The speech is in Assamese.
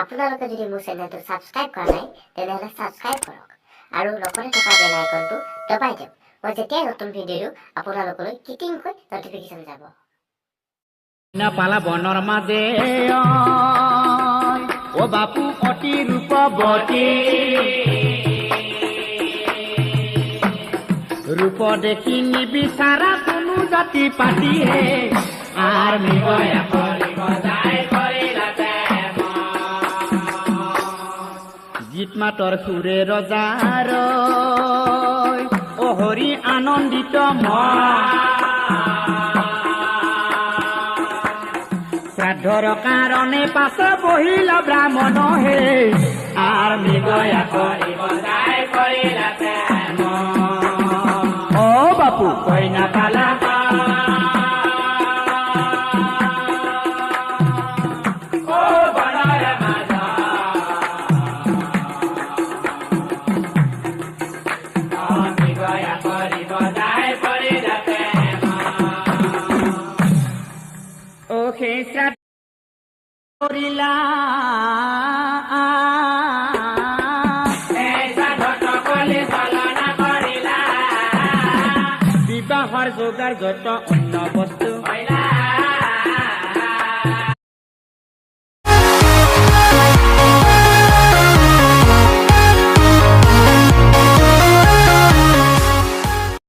আপোনালোকে যদি মোৰ চেনেলটো ছাবস্ক্ৰাইব কৰা নাই তেনেহ'লে ছাবস্ক্ৰাইব কৰক আৰু লগতে থকা বেল আইকনটো দবাই দিয়ক। মই যেতিয়াই নতুন ভিডিঅ' দিওঁ আপোনালোকলৈ কিটিংকৈ নটিফিকেশ্যন যাব। পালা বনৰ মাজে ও বাপু অতি ৰূপৱতী ৰূপ দেখি নিবিচাৰা কোনো জাতি পাতিয়ে আৰ মিগয়া কৰিব যায় কৰিলাতে গীত মাতৰ সুৰে ৰজাৰ ও হৰি আনন্দিত শ্ৰাদ্ধৰ কাৰণে পাছ বহিল ব্ৰাহ্মণ হে আৰ মিগয়া কৰিব যায় কৰিলাতে ও বাপু কইনা পালা বিবাহৰ যোগাৰ যত অন্য বস্তু